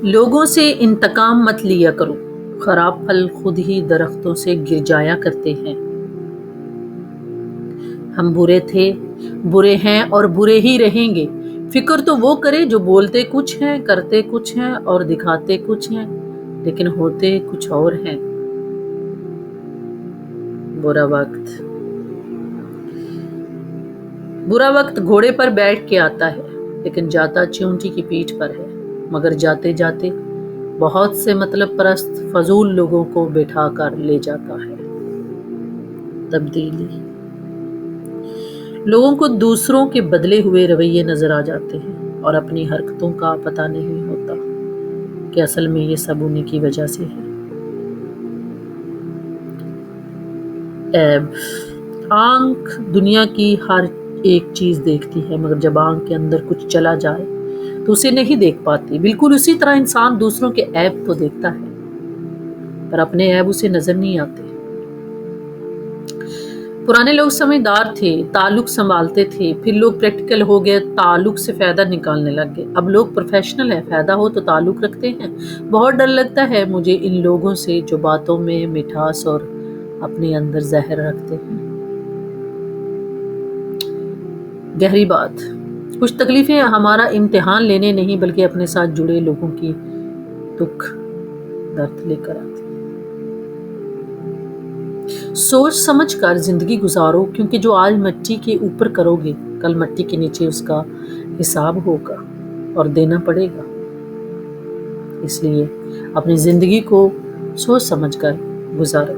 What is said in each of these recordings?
لوگوں سے انتقام مت لیا کرو، خراب پھل خود ہی درختوں سے گر جایا کرتے ہیں۔ ہم برے تھے، برے ہیں اور برے ہی رہیں گے۔ فکر تو وہ کرے جو بولتے کچھ ہیں، کرتے کچھ ہیں اور دکھاتے کچھ ہیں، لیکن ہوتے کچھ اور ہیں۔ برا وقت گھوڑے پر بیٹھ کے آتا ہے، لیکن جاتا چیونٹی کی پیٹھ پر ہے۔ مگر جاتے جاتے بہت سے مطلب پرست فضول لوگوں کو بٹھا کر لے جاتا ہے۔ تبدیلی، لوگوں کو دوسروں کے بدلے ہوئے رویے نظر آ جاتے ہیں اور اپنی حرکتوں کا پتہ نہیں ہوتا کہ اصل میں یہ سب انہی کی وجہ سے ہے۔ عیب، آنکھ دنیا کی ہر ایک چیز دیکھتی ہے، مگر جب آنکھ کے اندر کچھ چلا جائے تو اسے نہیں دیکھ پاتی۔ بالکل اسی طرح انسان دوسروں کے عیب تو دیکھتا ہے، پر اپنے عیب اسے نظر نہیں آتے۔ پرانے لوگ سمجھدار تھے، تعلق سنبھالتے تھے، پھر لوگ پریکٹیکل ہو گئے، تعلق سے فائدہ نکالنے لگ گئے۔ اب لوگ پروفیشنل ہیں، فائدہ ہو تو تعلق رکھتے ہیں۔ بہت ڈر لگتا ہے مجھے ان لوگوں سے جو باتوں میں مٹھاس اور اپنے اندر زہر رکھتے ہیں۔ گہری بات، کچھ تکلیفیں ہمارا امتحان لینے نہیں بلکہ اپنے ساتھ جڑے لوگوں کی دکھ درد لے کر آتی ہیں۔ سوچ سمجھ کر زندگی گزارو، کیونکہ جو آج مٹی کے اوپر کرو گے کل مٹی کے نیچے اس کا حساب ہوگا اور دینا پڑے گا۔ اس لیے اپنی زندگی کو سوچ سمجھ کر گزارو۔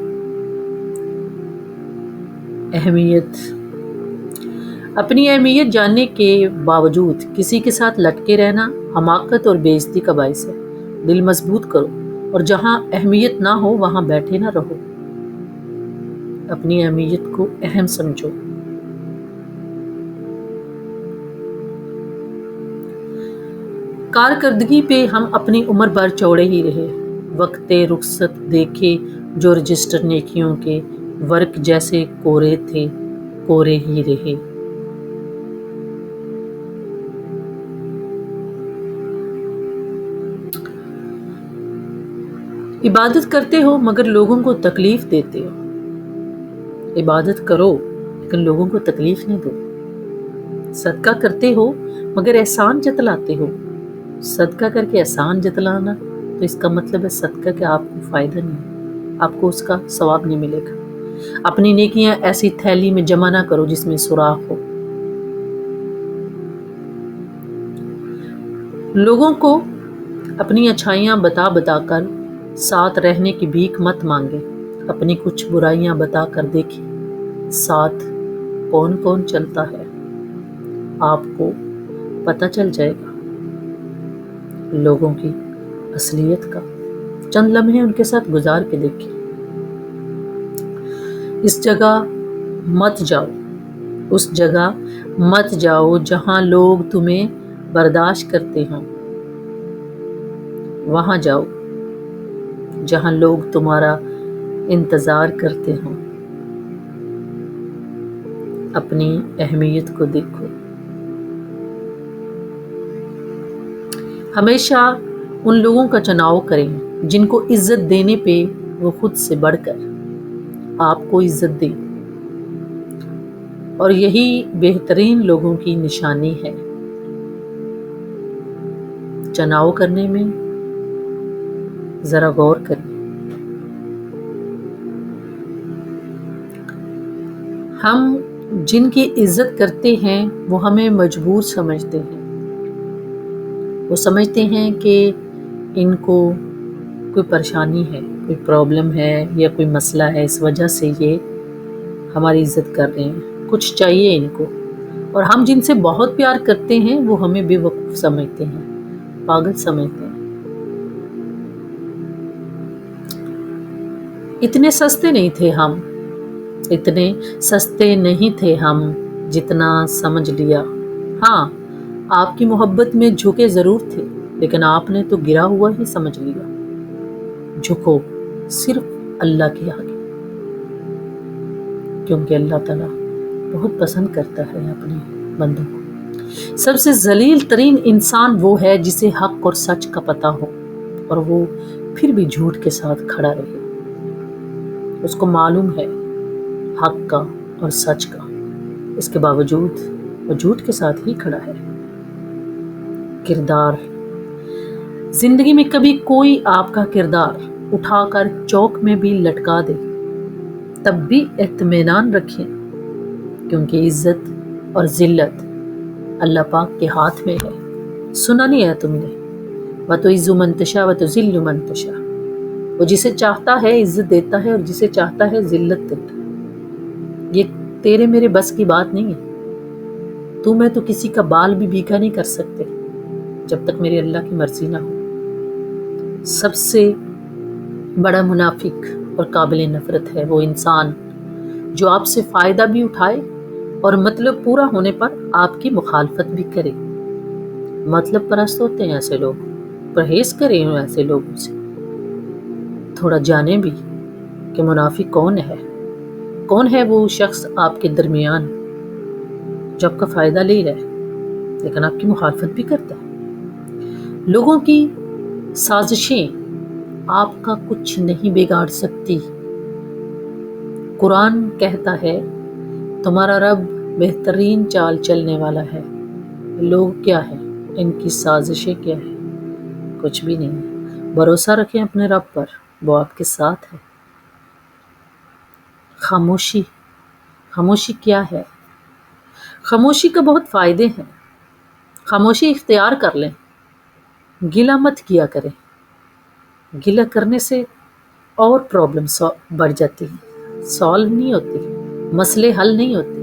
اہمیت، اپنی اہمیت جاننے کے باوجود کسی کے ساتھ لٹکے رہنا حماقت اور بے عزتی کا باعث ہے۔ دل مضبوط کرو اور جہاں اہمیت نہ ہو وہاں بیٹھے نہ رہو۔ اپنی اہمیت کو اہم سمجھو۔ کارکردگی پہ ہم اپنی عمر بھر چوڑے ہی رہے، وقت رخصت دیکھے جو رجسٹر نیکیوں کے ورق جیسے کورے تھے کورے ہی رہے۔ عبادت کرتے ہو مگر لوگوں کو تکلیف دیتے ہو۔ عبادت کرو لیکن لوگوں کو تکلیف نہیں دو۔ صدقہ کرتے ہو مگر احسان جتلاتے ہو۔ صدقہ کر کے احسان جتلانا تو اس کا مطلب ہے صدقہ کہ آپ کو فائدہ نہیں، آپ کو اس کا ثواب نہیں ملے گا۔ اپنی نیکیاں ایسی تھیلی میں جمع نہ کرو جس میں سوراخ ہو۔ لوگوں کو اپنی اچھائیاں بتا بتا کر ساتھ رہنے کی بھیک مت مانگے۔ اپنی کچھ برائیاں بتا کر دیکھیں ساتھ کون کون چلتا ہے، آپ کو پتہ چل جائے گا لوگوں کی اصلیت کا۔ چند لمحے ان کے ساتھ گزار کے دیکھیں۔ اس جگہ مت جاؤ، اس جگہ مت جاؤ جہاں لوگ تمہیں برداشت کرتے ہوں۔ وہاں جاؤ جہاں لوگ تمہارا انتظار کرتے ہوں۔ اپنی اہمیت کو دیکھو۔ ہمیشہ ان لوگوں کا چناؤ کریں جن کو عزت دینے پہ وہ خود سے بڑھ کر آپ کو عزت دیں، اور یہی بہترین لوگوں کی نشانی ہے۔ چناؤ کرنے میں ذرا غور کریں۔ ہم جن کی عزت کرتے ہیں وہ ہمیں مجبور سمجھتے ہیں۔ وہ سمجھتے ہیں کہ ان کو کوئی پریشانی ہے، کوئی پرابلم ہے یا کوئی مسئلہ ہے، اس وجہ سے یہ ہماری عزت کر رہے ہیں، کچھ چاہیے ان کو۔ اور ہم جن سے بہت پیار کرتے ہیں وہ ہمیں بے وقوف سمجھتے ہیں، پاگل سمجھتے ہیں۔ اتنے سستے نہیں تھے ہم، اتنے سستے نہیں تھے ہم جتنا سمجھ لیا۔ ہاں، آپ کی محبت میں جھکے ضرور تھے، لیکن آپ نے تو گرا ہوا ہی سمجھ لیا۔ جھکو صرف اللہ کے آگے، کیونکہ اللہ تعالیٰ بہت پسند کرتا ہے اپنے بندوں کو۔ سب سے ذلیل ترین انسان وہ ہے جسے حق اور سچ کا پتہ ہو۔ اور وہ پھر بھی جھوٹ کے ساتھ کھڑا رہے۔ اس کو معلوم ہے حق کا اور سچ کا، اس کے باوجود وہ جھوٹ کے ساتھ ہی کھڑا ہے۔ کردار، زندگی میں کبھی کوئی آپ کا کردار اٹھا کر چوک میں بھی لٹکا دے، تب بھی اطمینان رکھیں، کیونکہ عزت اور ذلت اللہ پاک کے ہاتھ میں ہے۔ سنا نہیں ہے تم نے، وَتُعِزُّ مَن تَشَاءُ وَتُذِلُّ مَن تَشَاءُ، وہ جسے چاہتا ہے عزت دیتا ہے اور جسے چاہتا ہے ذلت دیتا ہے۔ یہ تیرے میرے بس کی بات نہیں ہے۔ تو میں تو کسی کا بال بھی بیکا نہیں کر سکتے جب تک میرے اللہ کی مرضی نہ ہو۔ سب سے بڑا منافق اور قابل نفرت ہے وہ انسان جو آپ سے فائدہ بھی اٹھائے اور مطلب پورا ہونے پر آپ کی مخالفت بھی کرے۔ مطلب پرست ہوتے ہیں ایسے لوگ، پرہیز کریں ایسے لوگوں سے۔ تھوڑا جانیں بھی کہ منافق کون ہے وہ شخص آپ کے درمیان جو آپ کا فائدہ لے رہا ہے لیکن آپ کی مخالفت بھی کرتا ہے۔ لوگوں کی سازشیں آپ کا کچھ نہیں بگاڑ سکتی۔ قرآن کہتا ہے تمہارا رب بہترین چال چلنے والا ہے۔ لوگ کیا ہے، ان کی سازشیں کیا ہے؟ کچھ بھی نہیں۔ بھروسہ رکھیں اپنے رب پر، وہ آپ کے ساتھ ہے۔ خاموشی کیا ہے؟ خاموشی کا بہت فائدے ہیں۔ خاموشی اختیار کر لیں، گلہ مت کیا کریں۔ گلہ کرنے سے اور پرابلم بڑھ جاتی ہے، سالو نہیں ہوتی، مسئلے حل نہیں ہوتے۔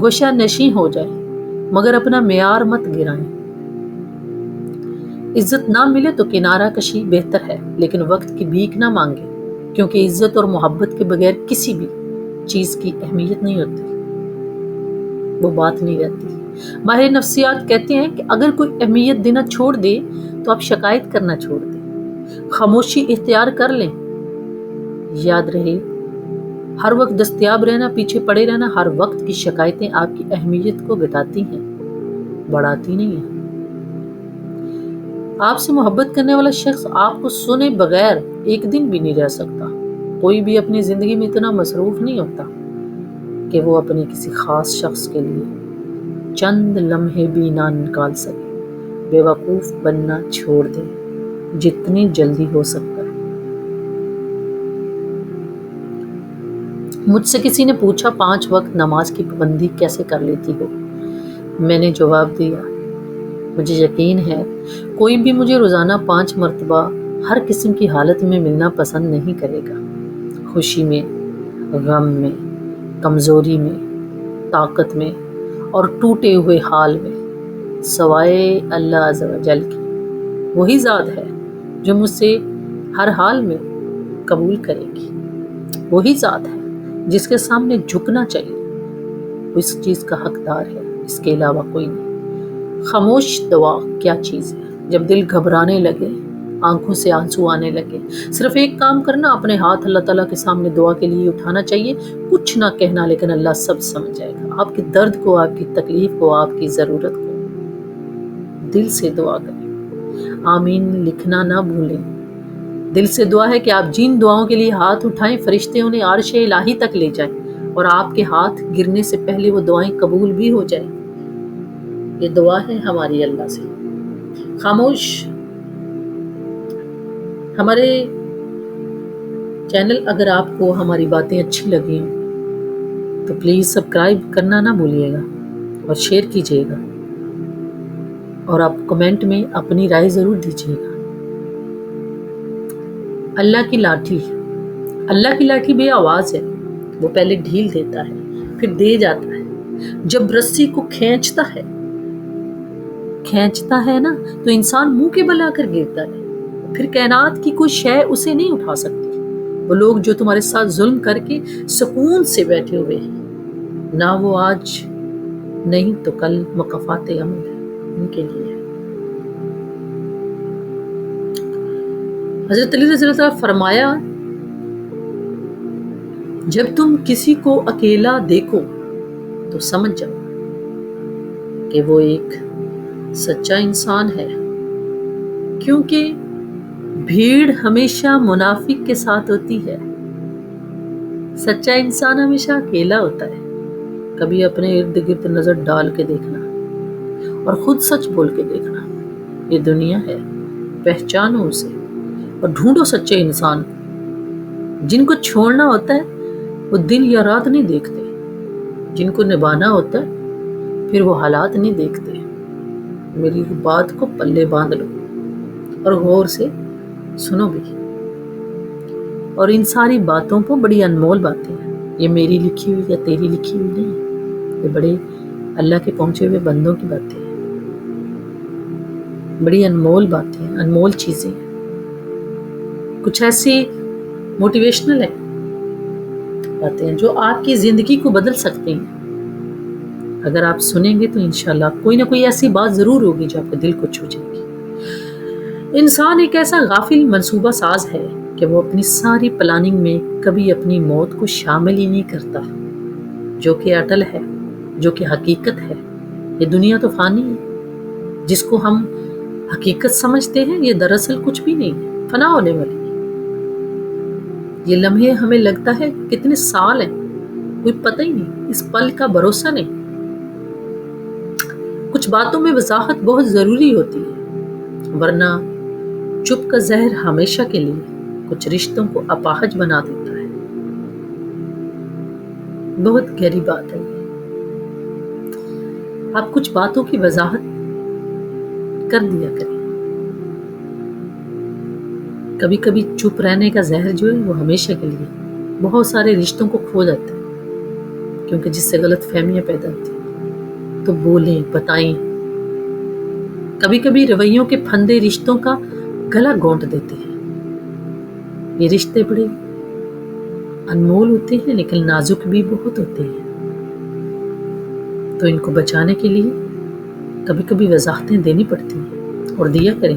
گوشہ نشیں ہو جائے مگر اپنا معیار مت گرائیں۔ عزت نہ ملے تو کنارہ کشی بہتر ہے، لیکن وقت کی بھیک نہ مانگے، کیونکہ عزت اور محبت کے بغیر کسی بھی چیز کی اہمیت نہیں ہوتی، وہ بات نہیں رہتی۔ ماہر نفسیات کہتے ہیں کہ اگر کوئی اہمیت دینا چھوڑ دے تو آپ شکایت کرنا چھوڑ دیں۔ خاموشی اختیار کر لیں۔ یاد رہے، ہر وقت دستیاب رہنا، پیچھے پڑے رہنا، ہر وقت کی شکایتیں آپ کی اہمیت کو گھٹاتی ہیں، بڑھاتی نہیں ہیں۔ آپ سے محبت کرنے والا شخص آپ کو سنے بغیر ایک دن بھی نہیں رہ سکتا۔ کوئی بھی اپنی زندگی میں اتنا مصروف نہیں ہوتا کہ وہ اپنے کسی خاص شخص کے لیے چند لمحے بھی نہ نکال سکے۔ بے وقوف بننا چھوڑ دیں جتنی جلدی ہو سکتا ہے۔ مجھ سے کسی نے پوچھا 5 وقت نماز کی پابندی کیسے کر لیتی ہو؟ میں نے جواب دیا، مجھے یقین ہے کوئی بھی مجھے روزانہ 5 مرتبہ ہر قسم کی حالت میں ملنا پسند نہیں کرے گا، خوشی میں، غم میں، کمزوری میں، طاقت میں اور ٹوٹے ہوئے حال میں، سوائے اللہ عز و جل کی۔ وہی ذات ہے جو مجھ سے ہر حال میں قبول کرے گی، وہی ذات ہے جس کے سامنے جھکنا چاہیے، وہ اس چیز کا حقدار ہے، اس کے علاوہ کوئی نہیں۔ خاموش دعا کیا چیز ہے؟ جب دل گھبرانے لگے، آنکھوں سے آنسو آنے لگے، صرف ایک کام کرنا، اپنے ہاتھ اللہ تعالیٰ کے سامنے دعا کے لیے اٹھانا چاہیے، کچھ نہ کہنا، لیکن اللہ سب سمجھ جائے گا، آپ کے درد کو، آپ کی تکلیف کو، آپ کی ضرورت کو۔ دل سے دعا کریں، آمین لکھنا نہ بھولیں۔ دل سے دعا ہے کہ آپ جن دعاؤں کے لیے ہاتھ اٹھائیں، فرشتے انہیں عرش الہی تک لے جائیں اور آپ کے ہاتھ گرنے سے پہلے وہ دعائیں قبول بھی ہو جائیں۔ یہ دعا ہے ہماری اللہ سے۔ خاموش، ہمارے چینل اگر آپ کو ہماری باتیں اچھی لگیں تو پلیز سبسکرائب کرنا نہ بھولیے گا اور شیئر کیجیے گا، اور آپ کمنٹ میں اپنی رائے ضرور دیجیے گا۔ اللہ کی لاٹھی بے آواز ہے، وہ پہلے ڈھیل دیتا ہے پھر دے جاتا ہے۔ جب رسی کو کھینچتا ہے نا تو انسان منہ کے بل آ کر گرتا ہے، پھر کائنات کی کوئی شے اسے نہیں اٹھا سکتی۔ وہ لوگ جو تمہارے ساتھ ظلم کر کے سکون سے بیٹھے ہوئے ہیں، نہ وہ آج نہیں تو کل مقافات عمل ان کے لیے۔ حضرت علی رضی اللہ عنہ فرمایا، جب تم کسی کو اکیلا دیکھو تو سمجھ جاؤ کہ وہ ایک سچا انسان ہے، کیونکہ بھیڑ ہمیشہ منافق کے ساتھ ہوتی ہے، سچا انسان ہمیشہ اکیلا ہوتا ہے۔ کبھی اپنے ارد گرد نظر ڈال کے دیکھنا اور خود سچ بول کے دیکھنا، یہ دنیا ہے، پہچانو اسے اور ڈھونڈو سچے انسان کو۔ جن کو چھوڑنا ہوتا ہے وہ دن یا رات نہیں دیکھتے، جن کو نبھانا ہوتا ہے پھر وہ حالات نہیں دیکھتے۔ میری بات کو پلے باندھ لو اور غور سے سنو بھی۔ اور ان ساری باتوں کو بڑی انمول باتیں ہیں، یہ میری لکھی ہوئی یا تیری لکھی ہوئی نہیں، یہ بڑے اللہ کے پہنچے ہوئے بندوں کی باتیں ہیں، بڑی انمول باتیں ہیں، انمول چیزیں ہیں، کچھ ایسی موٹیویشنل ہیں باتیں ہیں جو آپ کی زندگی کو بدل سکتی ہیں۔ اگر آپ سنیں گے تو انشاءاللہ کوئی نہ کوئی ایسی بات ضرور ہوگی جو آپ کے دل کو چھو جائے گی۔ انسان ایک ایسا غافل منصوبہ ساز ہے کہ وہ اپنی ساری پلاننگ میں کبھی اپنی موت کو شامل ہی نہیں کرتا، جو کہ اٹل ہے، جو کہ حقیقت ہے۔ یہ دنیا تو فانی ہے، جس کو ہم حقیقت سمجھتے ہیں یہ دراصل کچھ بھی نہیں ہے، فنا ہونے والی ہے۔ یہ لمحے ہمیں لگتا ہے کتنے سال ہیں، کوئی پتہ ہی نہیں، اس پل کا بھروسہ نہیں۔ کچھ باتوں میں وضاحت بہت ضروری ہوتی ہے، ورنہ چپ کا زہر ہمیشہ کے لیے کچھ رشتوں کو اپاہج بنا دیتا ہے۔ بہت گہری بات ہے یہ۔ آپ کچھ باتوں کی وضاحت کر دیا کریں۔ کبھی کبھی چپ رہنے کا زہر جو ہے وہ ہمیشہ کے لیے بہت سارے رشتوں کو کھو جاتا ہے، کیونکہ جس سے غلط فہمیاں پیدا ہوتی ہیں۔ تو بولیں، بتائیں۔ کبھی کبھی رویوں کے پھندے رشتوں کا گلا گھونٹ دیتے ہیں۔ یہ رشتے بڑے انمول ہوتے ہیں لیکن نازک بھی بہت ہوتے ہیں، تو ان کو بچانے کے لیے کبھی کبھی وضاحتیں دینی پڑتی ہیں، اور دیا کریں۔